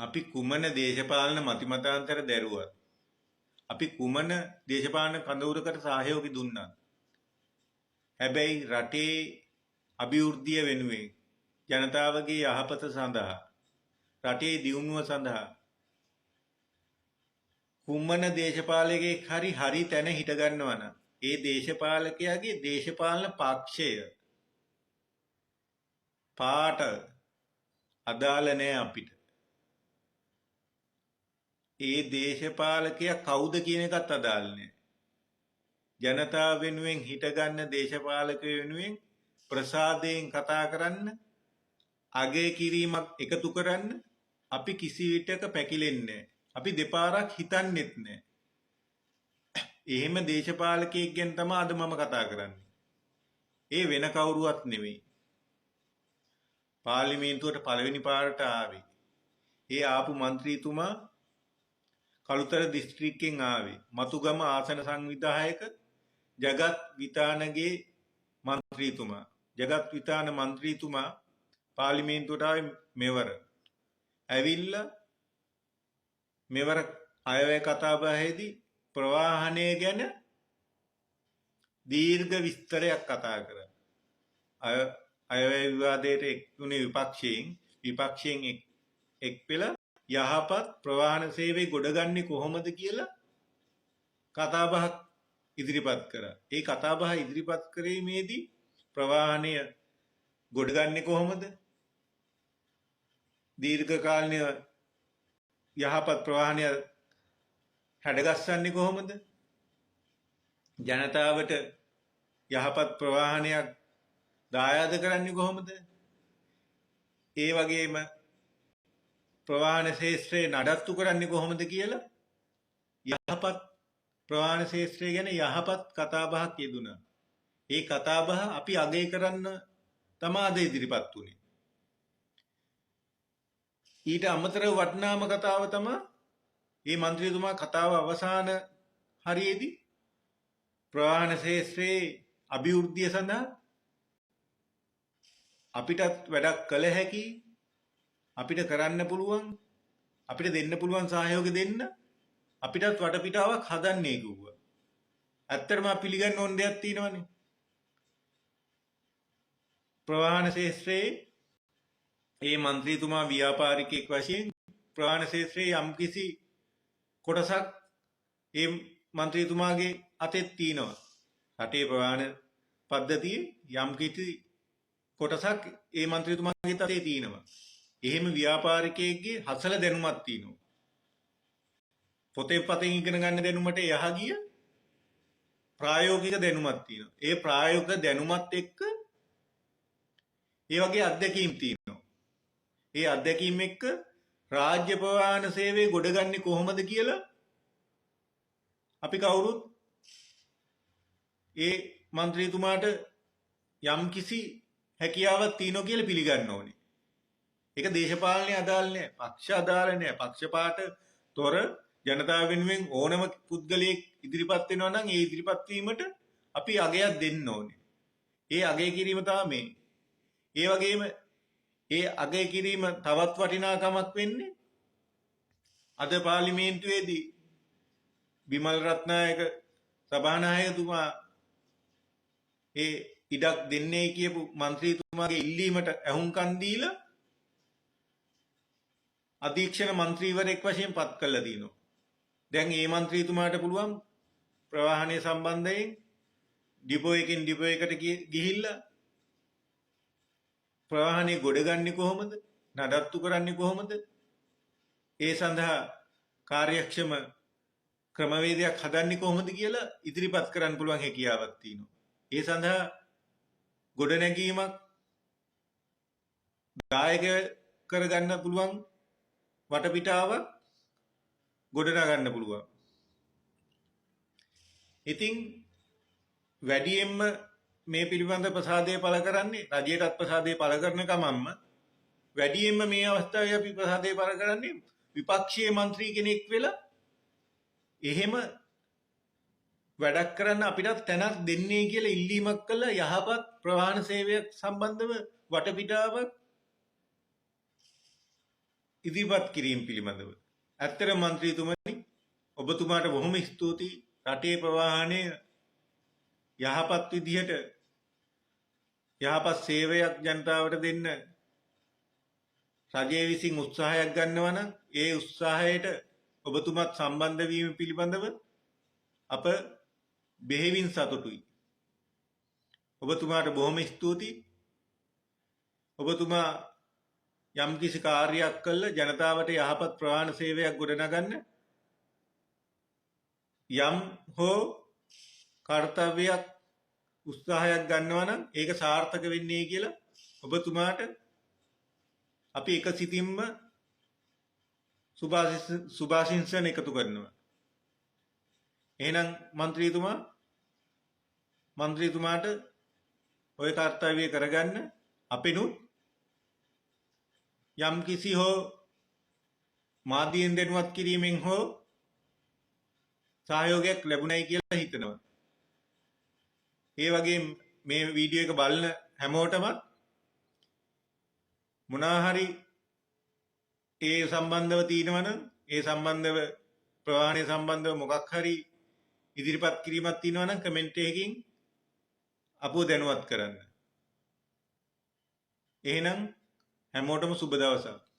අපි කුමන දේශපාලන මතිමතාන්තර දැරුවත් අපි කුමන දේශපාලන කඳවුරකට සහයෝගය දුන්නත් හැබැයි රටේ අභිවෘද්ධිය වෙනුවෙන් ජනතාවගේ යහපත සඳහා රටේ දියුණුව සඳහා කුමන දේශපාලකයෙක් හරි තැන හිට ගන්නවා නම් ඒ දේශපාලකයාගේ දේශපාලන පක්ෂය පාට අදාළ නැහැ අපිට. ඒ දේශපාලකයා කවුද කියන එකත් අදාළ නැහැ. ජනතාව වෙනුවෙන් හිට ගන්න දේශපාලකයෝ වෙනුවෙන් ප්‍රසාදයෙන් කතා කරන්න, අගය කිරීමක් එකතු කරන්න අපි කිසි විටක පැකිලෙන්නේ නැහැ. අපි දෙපාරක් හිතන්නෙත් නැහැ. එහෙම දේශපාලකයෙක් ගැන තමයි අද මම කතා කරන්නේ. ඒ වෙන කවුරුවත් නෙවෙයි. පාර්ලිමේන්තුවට පළවෙනි පාරට ආවේ. ඒ ආපු മന്ത്രിතුමා කළුතර දිස්ත්‍රික්කෙන් ආවේ. මතුගම ආසන සංවිධායක ජගත් විතානගේ മന്ത്രിතුමා. ජගත් විතාන മന്ത്രിතුමා පාර්ලිමේන්තුවට ආවේ මෙවර. ඇවිල්ලා මෙවර අයවැය කතාබහේදී ප්‍රවාහනය ගැන දීර්ඝ විස්තරයක් කතා කරා. අයවැය විවාදයට එක්ුණේ විපක්ෂයෙන් එක් පෙළ යහපත් ප්‍රවාහන සේවය ගොඩගන්නේ කොහොමද කියලා කතාබහක් ඉදිරිපත් කරා. ඒ කතාබහ ඉදිරිපත් කිරීමේදී ප්‍රවාහනය ගොඩගන්නේ කොහොමද? දීර්ඝකාලීන යහපත් ප්‍රවාහනය හැඩගස්සන්නේ කොහොමද? ජනතාවට යහපත් ප්‍රවාහනයක් දායාද කරන්නේ කොහොමද? ඒ වගේම ප්‍රවාහන ශාස්ත්‍රය නඩත්තු කරන්නේ කොහොමද කියලා යහපත් ප්‍රවාහන ශාස්ත්‍රය ගැන යහපත් කතාබහක් යෙදුණා. ඒ කතාබහ අපි අගය කරන්න තමයි අද ඉදිරිපත් වුණේ. ඊට අමතරව වටිනාම කතාව තමයි මේ മന്ത്രിතුමා කතාව අවසාන හරියේදී ප්‍රවාහන ශාස්ත්‍රයේ අභිවෘද්ධිය සඳහා අපිටත් වැඩක් කළ හැකි, අපිට කරන්න පුළුවන්, අපිට දෙන්න පුළුවන් සහයෝගය දෙන්න අපිටත් වටපිටාවක් හදන්නේ කිව්වා. ඇත්තටම පිළිගන්න ඕන දෙයක් තියෙනවනේ. ප්‍රවාහන ශාස්ත්‍රයේ ඒ മന്ത്രിතුමා ව්‍යාපාරිකයෙක් වශයෙන් ප්‍රවාහන ශාස්ත්‍රයේ යම්කිසි කොටසක් ඒ മന്ത്രിතුමාගේ අතේ තියෙනවා. රටේ ප්‍රවාහන පද්ධතියේ යම්කිසි කොටසක් ඒ മന്ത്രിතුමාගේ අතේ තියෙනවා. එහෙම ව්‍යාපාරිකයෙක්ගේ හසල දැනුමක් තියෙනවා. පොතේ පතෙන් ඉගෙන ගන්න දැනුමට යහ ගිය ප්‍රායෝගික දැනුමක් තියෙනවා. ඒ ප්‍රායෝගික දැනුමත් එක්ක ඒ වගේ අත්දැකීම් තියෙනවා. ඒ අත්දැකීම් එක්ක රාජ්‍ය ප්‍රවාහන සේවය ගොඩගන්නේ කොහොමද කියලා අපි කවුරුත් ඒ മന്ത്രിතුමාට යම්කිසි හැකියාවක් තියෙනවා කියලා පිළිගන්න ඕනේ. ඒක දේශපාලනේ අදාළ නැහැ, පක්ෂ අදාළ නැහැ. පක්ෂපාත තොර ජනතාව වෙනුවෙන් ඕනම පුද්ගලයෙක් ඉදිරිපත් වෙනවා නම් ඒ ඉදිරිපත් වීමට අපි අගයක් දෙන්න ඕනේ. ඒ අගය කිරීම තමයි මේ. ඒ වගේම ඒ අගය කිරීම තවත් වටිනාකමක් වෙන්නේ අද පාර්ලිමේන්තුවේදී විමල් රත්නායක සභානායකතුමා ඒ ඉඩක් දෙන්නේ කියපු മന്ത്രിතුමාගේ ඉල්ලීමට ඇහුම්කන් දීලා අධීක්ෂණ മന്ത്രിවරයෙක් වශයෙන් පත් කළා දිනවා. දැන් මේ മന്ത്രിතුමාට පුළුවන් ප්‍රවාහනය සම්බන්ධයෙන් ඩිපෝ එකකින් ඩිපෝ එකට ගිහිල්ලා ප්‍රවාහනය ගොඩගන්නේ කොහොමද? නඩත්තු කරන්නේ කොහොමද? ඒ සඳහා කාර්යක්ෂම ක්‍රමවේදයක් හදන්නේ කොහොමද කියලා ඉදිරිපත් කරන්න පුළුවන් හැකියාවක් තියෙනවා. ඒ සඳහා ගොඩනැගීමක් දායක කරගන්න පුළුවන් වටපිටාවක් ගොඩනගන්න පුළුවන්. ඉතින් වැඩියෙන්ම මේ පිළිබඳ ප්‍රසාදය පළ කරන්නේ රජයටත් ප්‍රසාදය පළ කරන කමම්ම වැඩියෙන්ම මේ අවස්ථාවේ අපි ප්‍රසාදය පළ කරන්නේ විපක්ෂීය മന്ത്രി කෙනෙක් වෙලා එහෙම වැඩක් කරන්න අපිටත් තැනක් දෙන්නේ කියලා ඉල්ලීමක් කළා යහපත් ප්‍රවාහන සේවයක් සම්බන්ධව වටපිටාවක් ඉදිරිපත් කිරීම පිළිබඳව ඇත්තටම മന്ത്രിතුමනි ඔබතුමාට බොහොම ස්තුතියි. රටේ ප්‍රවාහනය යහපත් විදිහට යහපත් සේවයක් ජනතාවට දෙන්න රජය විසින් උත්සාහයක් ගන්නවා නම් ඒ උත්සාහයට ඔබතුමාත් සම්බන්ධ වීම පිළිබඳව අප බෙහෙවින් සතුටුයි. ඔබතුමාට බොහොම ස්තුතියි. ඔබතුමා යම් කිසි කාර්යයක් කළ ජනතාවට යහපත් ප්‍රවාහන සේවයක් ගොඩනගන්න යම් හෝ කාර්යයක් උත්සාහයක් ගන්නවා නම් ඒක සාර්ථක වෙන්නේ කියලා ඔබතුමාට අපි එක සිතින්ම සුභාශිංසන එකතු කරනවා. එහෙනම් മന്ത്രിතුමාට ওই කාර්යය කරගන්න අපිනුත් යම් කිසි හෝ මාධ්‍යයෙන් දැනුවත් කිරීමෙන් හෝ සහයෝගයක් ලැබුණයි කියලා හිතනවා. ඒ වගේම මේ වීඩියෝ එක බලන හැමෝටම මොනවා හරි ඒ සම්බන්ධව තියෙනවනම් ඒ සම්බන්ධව ප්‍රවාහනය සම්බන්ධව මොකක් හරි ඉදිරිපත් කිරීමක් තියෙනවනම් කමෙන්ට් එකකින් අපව දැනුවත් කරන්න. එහෙනම් හැමෝටම සුබ දවසක්.